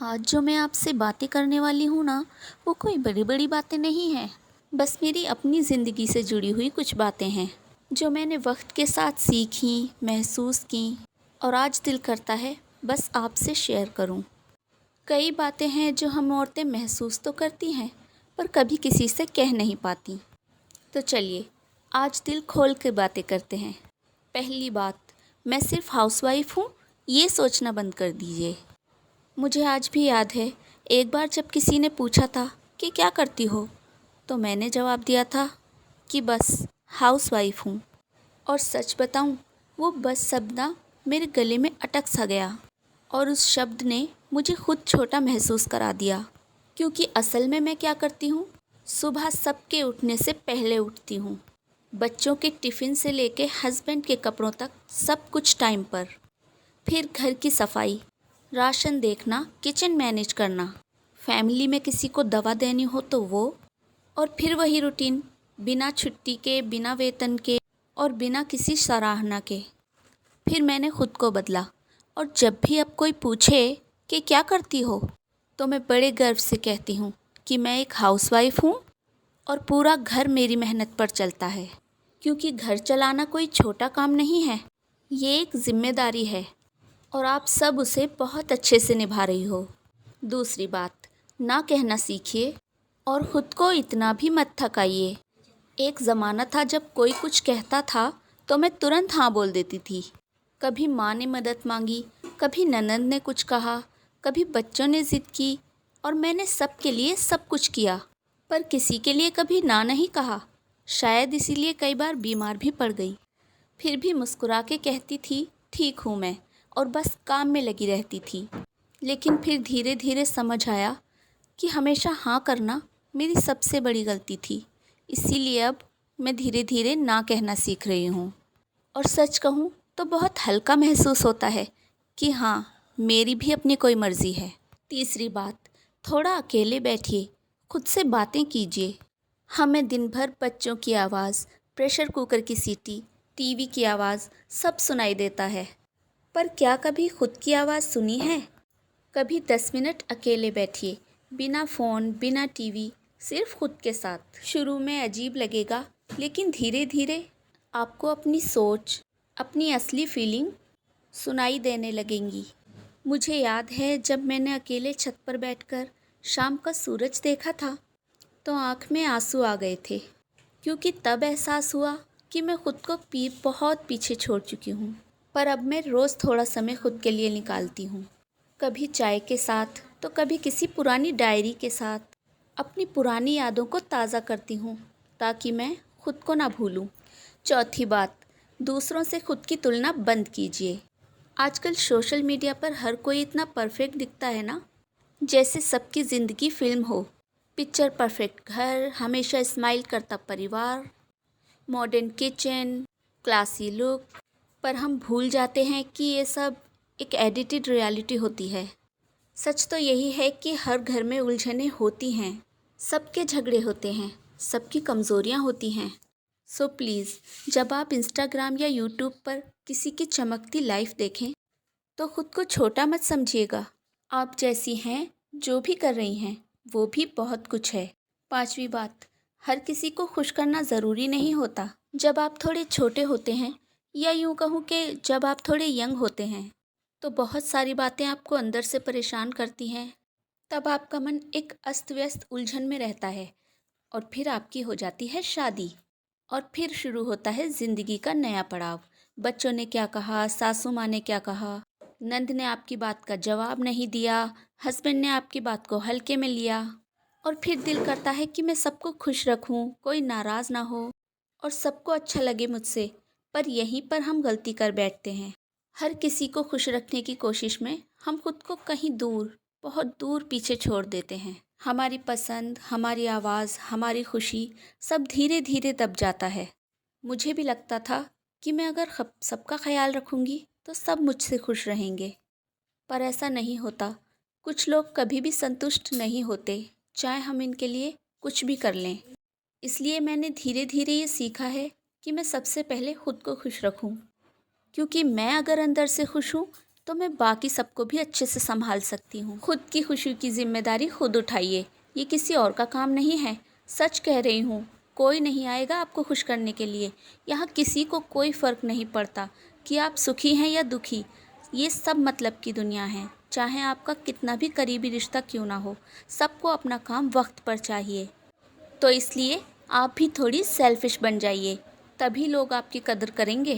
आज जो मैं आपसे बातें करने वाली हूँ ना, वो कोई बड़ी बड़ी बातें नहीं हैं। बस मेरी अपनी ज़िंदगी से जुड़ी हुई कुछ बातें हैं जो मैंने वक्त के साथ सीखी, महसूस की और आज दिल करता है बस आपसे शेयर करूँ। कई बातें हैं जो हम औरतें महसूस तो करती हैं पर कभी किसी से कह नहीं पाती। तो चलिए आज दिल खोल के बातें करते हैं। पहली बात, मैं सिर्फ हाउसवाइफ हूँ ये सोचना बंद कर दीजिए। मुझे आज भी याद है, एक बार जब किसी ने पूछा था कि क्या करती हो, तो मैंने जवाब दिया था कि बस हाउसवाइफ हूँ। और सच बताऊँ, वो बस शब्द ना मेरे गले में अटक सा गया और उस शब्द ने मुझे खुद छोटा महसूस करा दिया। क्योंकि असल में मैं क्या करती हूँ, सुबह सबके उठने से पहले उठती हूँ। बच्चों के टिफ़िन से लेके हस्बैंड के कपड़ों तक सब कुछ टाइम पर। फिर घर की सफाई, राशन देखना, किचन मैनेज करना, फैमिली में किसी को दवा देनी हो तो वो, और फिर वही रूटीन, बिना छुट्टी के, बिना वेतन के और बिना किसी सराहना के। फिर मैंने खुद को बदला और जब भी अब कोई पूछे कि क्या करती हो, तो मैं बड़े गर्व से कहती हूँ कि मैं एक हाउसवाइफ हूँ और पूरा घर मेरी मेहनत पर चलता है। क्योंकि घर चलाना कोई छोटा काम नहीं है, ये एक जिम्मेदारी है और आप सब उसे बहुत अच्छे से निभा रही हो। दूसरी बात, ना कहना सीखिए और ख़ुद को इतना भी मत थकाइए। एक ज़माना था जब कोई कुछ कहता था तो मैं तुरंत हाँ बोल देती थी। कभी माँ ने मदद मांगी, कभी ननद ने कुछ कहा, कभी बच्चों ने ज़िद की और मैंने सबके लिए सब कुछ किया, पर किसी के लिए कभी ना नहीं कहा। शायद इसीलिए कई बार बीमार भी पड़ गई। फिर भी मुस्कुरा के कहती थी ठीक हूँ मैं, और बस काम में लगी रहती थी। लेकिन फिर धीरे धीरे समझ आया कि हमेशा हाँ करना मेरी सबसे बड़ी गलती थी। इसीलिए अब मैं धीरे धीरे ना कहना सीख रही हूँ। और सच कहूँ तो बहुत हल्का महसूस होता है कि हाँ, मेरी भी अपनी कोई मर्ज़ी है। तीसरी बात, थोड़ा अकेले बैठिए, खुद से बातें कीजिए। हमें दिन भर बच्चों की आवाज़, प्रेशर कुकर की सीटी, टीवी की आवाज़ सब सुनाई देता है, पर क्या कभी खुद की आवाज़ सुनी है? कभी 10 मिनट अकेले बैठिए, बिना फ़ोन, बिना टीवी, सिर्फ खुद के साथ। शुरू में अजीब लगेगा, लेकिन धीरे धीरे आपको अपनी सोच, अपनी असली फीलिंग सुनाई देने लगेंगी। मुझे याद है जब मैंने अकेले छत पर बैठकर शाम का सूरज देखा था, तो आँख में आंसू आ गए थे। क्योंकि तब एहसास हुआ कि मैं खुद को बहुत पीछे छोड़ चुकी हूँ। पर अब मैं रोज़ थोड़ा समय खुद के लिए निकालती हूँ। कभी चाय के साथ तो कभी किसी पुरानी डायरी के साथ अपनी पुरानी यादों को ताज़ा करती हूँ, ताकि मैं खुद को ना भूलूँ। चौथी बात, दूसरों से खुद की तुलना बंद कीजिए। आजकल सोशल मीडिया पर हर कोई इतना परफेक्ट दिखता है ना, जैसे सबकी ज़िंदगी फिल्म हो। पिक्चर परफेक्ट घर, हमेशा स्माइल करता परिवार, मॉडर्न किचन, क्लासी लुक। पर हम भूल जाते हैं कि ये सब एक एडिटेड रियलिटी होती है। सच तो यही है कि हर घर में उलझनें होती हैं, सबके झगड़े होते हैं, सबकी कमज़ोरियाँ होती हैं। सो प्लीज़, जब आप इंस्टाग्राम या यूट्यूब पर किसी की चमकती लाइफ देखें तो ख़ुद को छोटा मत समझिएगा। आप जैसी हैं, जो भी कर रही हैं, वो भी बहुत कुछ है। पांचवी बात, हर किसी को खुश करना ज़रूरी नहीं होता। जब आप थोड़े छोटे होते हैं, या यूँ कहूँ कि जब आप थोड़े यंग होते हैं, तो बहुत सारी बातें आपको अंदर से परेशान करती हैं। तब आपका मन एक अस्त व्यस्त उलझन में रहता है और फिर आपकी हो जाती है शादी और फिर शुरू होता है ज़िंदगी का नया पड़ाव। बच्चों ने क्या कहा, सासू माँ ने क्या कहा, नंद ने आपकी बात का जवाब नहीं दिया, हस्बैंड ने आपकी बात को हल्के में लिया, और फिर दिल करता है कि मैं सबको खुश रखूं, कोई नाराज़ ना हो और सबको अच्छा लगे मुझसे। पर यहीं पर हम गलती कर बैठते हैं। हर किसी को खुश रखने की कोशिश में हम खुद को कहीं दूर, बहुत दूर पीछे छोड़ देते हैं। हमारी पसंद, हमारी आवाज़, हमारी खुशी सब धीरे धीरे दब जाता है। मुझे भी लगता था कि मैं अगर सबका ख्याल रखूँगी तो सब मुझसे खुश रहेंगे, पर ऐसा नहीं होता। कुछ लोग कभी भी संतुष्ट नहीं होते, चाहे हम इनके लिए कुछ भी कर लें। इसलिए मैंने धीरे धीरे ये सीखा है कि मैं सबसे पहले खुद को खुश रखूं। क्योंकि मैं अगर अंदर से खुश हूँ तो मैं बाकी सबको भी अच्छे से संभाल सकती हूँ। खुद की खुशी की जिम्मेदारी खुद उठाइए, ये किसी और का काम नहीं है। सच कह रही हूँ, कोई नहीं आएगा आपको खुश करने के लिए। यहाँ किसी को कोई फ़र्क नहीं पड़ता कि आप सुखी हैं या दुखी। ये सब मतलब की दुनिया है, चाहे आपका कितना भी करीबी रिश्ता क्यों ना हो, सबको अपना काम वक्त पर चाहिए। तो इसलिए आप भी थोड़ी सेल्फिश बन जाइए, तभी लोग आपकी कदर करेंगे।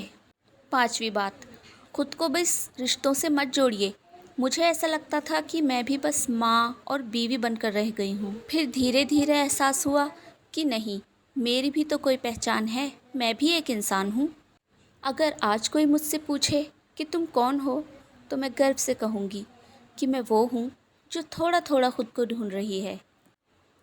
5वीं बात, खुद को बस रिश्तों से मत जोड़िए। मुझे ऐसा लगता था कि मैं भी बस माँ और बीवी बनकर रह गई हूँ। फिर धीरे धीरे एहसास हुआ कि नहीं, मेरी भी तो कोई पहचान है, मैं भी एक इंसान हूँ। अगर आज कोई मुझसे पूछे कि तुम कौन हो, तो मैं गर्व से कहूँगी कि मैं वो हूँ जो थोड़ा थोड़ा खुद को ढूंढ रही है,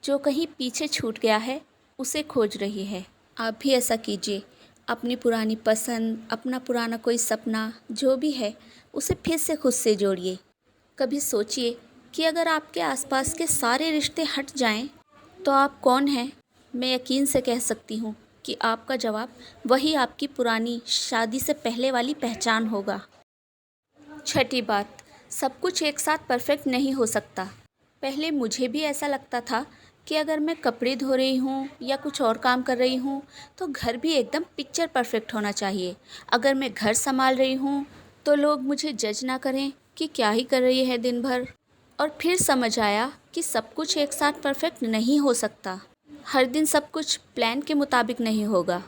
जो कहीं पीछे छूट गया है उसे खोज रही है। आप भी ऐसा कीजिए। अपनी पुरानी पसंद, अपना पुराना कोई सपना जो भी है, उसे फिर से खुद से जोड़िए। कभी सोचिए कि अगर आपके आसपास के सारे रिश्ते हट जाएं, तो आप कौन हैं? मैं यकीन से कह सकती हूँ कि आपका जवाब वही आपकी पुरानी शादी से पहले वाली पहचान होगा। 6ठी बात, सब कुछ एक साथ परफेक्ट नहीं हो सकता। पहले मुझे भी ऐसा लगता था कि अगर मैं कपड़े धो रही हूँ या कुछ और काम कर रही हूँ तो घर भी एकदम पिक्चर परफेक्ट होना चाहिए। अगर मैं घर संभाल रही हूँ तो लोग मुझे जज ना करें कि क्या ही कर रही है दिन भर। और फिर समझ आया कि सब कुछ एक साथ परफेक्ट नहीं हो सकता। हर दिन सब कुछ प्लान के मुताबिक नहीं होगा।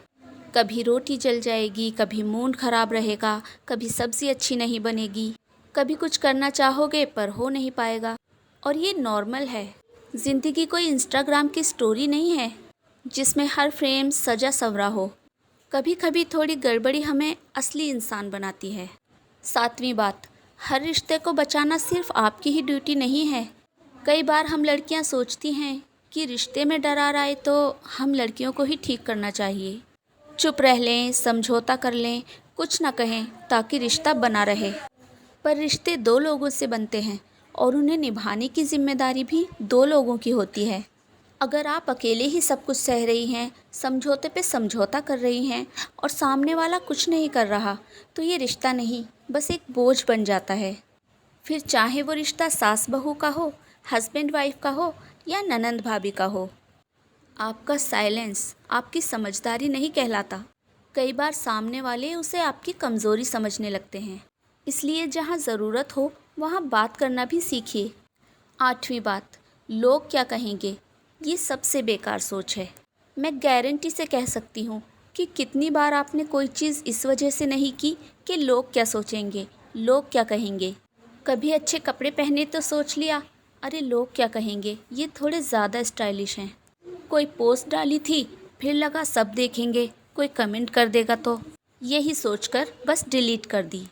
कभी रोटी जल जाएगी, कभी मूड खराब रहेगा, कभी सब्ज़ी अच्छी नहीं बनेगी, कभी कुछ करना चाहोगे पर हो नहीं पाएगा। और ये नॉर्मल है। ज़िंदगी कोई इंस्टाग्राम की स्टोरी नहीं है जिसमें हर फ्रेम सजा संवरा हो। कभी कभी थोड़ी गड़बड़ी हमें असली इंसान बनाती है। 7वीं बात, हर रिश्ते को बचाना सिर्फ आपकी ही ड्यूटी नहीं है। कई बार हम लड़कियां सोचती हैं कि रिश्ते में दरार आए तो हम लड़कियों को ही ठीक करना चाहिए। चुप रह लें, समझौता कर लें, कुछ ना कहें ताकि रिश्ता बना रहे। पर रिश्ते 2 लोगों से बनते हैं और उन्हें निभाने की जिम्मेदारी भी 2 लोगों की होती है। अगर आप अकेले ही सब कुछ सह रही हैं, समझौते पे समझौता कर रही हैं और सामने वाला कुछ नहीं कर रहा, तो ये रिश्ता नहीं, बस एक बोझ बन जाता है। फिर चाहे वो रिश्ता सास बहू का हो, हस्बैंड वाइफ का हो या ननंद भाभी का हो। आपका साइलेंस आपकी समझदारी नहीं कहलाता। कई बार सामने वाले उसे आपकी कमज़ोरी समझने लगते हैं। इसलिए जहाँ ज़रूरत हो वहाँ बात करना भी सीखिए। 8वीं बात, लोग क्या कहेंगे, ये सबसे बेकार सोच है। मैं गारंटी से कह सकती हूँ कि कितनी बार आपने कोई चीज़ इस वजह से नहीं की कि लोग क्या सोचेंगे, लोग क्या कहेंगे। कभी अच्छे कपड़े पहने तो सोच लिया, अरे लोग क्या कहेंगे, ये थोड़े ज़्यादा स्टाइलिश हैं। कोई पोस्ट डाली थी, फिर लगा सब देखेंगे, कोई कमेंट कर देगा तो, यही सोचकर बस डिलीट कर दी।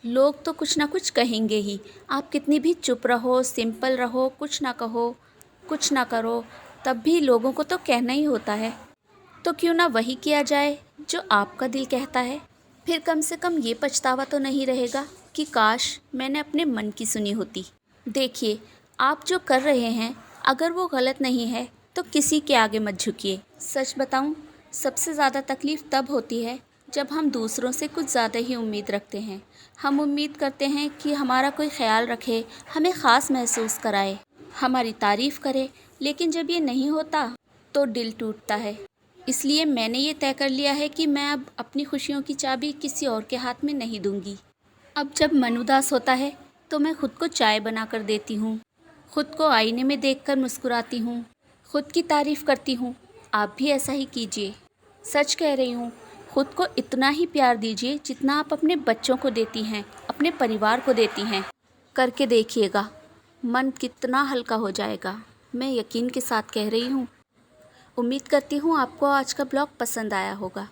लोग तो कुछ ना कुछ कहेंगे ही। आप कितनी भी चुप रहो, सिंपल रहो, कुछ ना कहो, कुछ ना करो, तब भी लोगों को तो कहना ही होता है। तो क्यों ना वही किया जाए जो आपका दिल कहता है। फिर कम से कम ये पछतावा तो नहीं रहेगा कि काश मैंने अपने मन की सुनी होती। देखिए, आप जो कर रहे हैं अगर वो गलत नहीं है तो किसी के आगे मत झुकिए। सच बताऊं, सबसे ज़्यादा तकलीफ़ तब होती है जब हम दूसरों से कुछ ज़्यादा ही उम्मीद रखते हैं। हम उम्मीद करते हैं कि हमारा कोई ख्याल रखे, हमें ख़ास महसूस कराए, हमारी तारीफ़ करे, लेकिन जब ये नहीं होता तो दिल टूटता है। इसलिए मैंने ये तय कर लिया है कि मैं अब अपनी खुशियों की चाबी किसी और के हाथ में नहीं दूंगी। अब जब मन उदास होता है तो मैं खुद को चाय बना कर देती हूँ, खुद को आईने में देखकर मुस्कुराती हूँ, खुद की तारीफ़ करती हूँ। आप भी ऐसा ही कीजिए। सच कह रही हूँ, खुद को इतना ही प्यार दीजिए जितना आप अपने बच्चों को देती हैं, अपने परिवार को देती हैं। करके देखिएगा, मन कितना हल्का हो जाएगा। मैं यकीन के साथ कह रही हूँ। उम्मीद करती हूँ आपको आज का ब्लॉग पसंद आया होगा।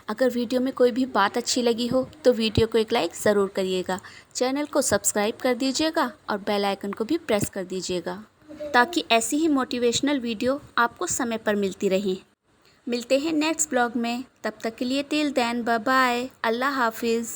अगर वीडियो में कोई भी बात अच्छी लगी हो तो वीडियो को एक लाइक ज़रूर करिएगा, चैनल को सब्सक्राइब कर दीजिएगा और बेल आइकन को भी प्रेस कर दीजिएगा ताकि ऐसी ही मोटिवेशनल वीडियो आपको समय पर मिलती रहें। मिलते हैं नेक्स्ट ब्लॉग में, तब तक के लिए टिल देन बाय बाय, अल्लाह हाफिज़।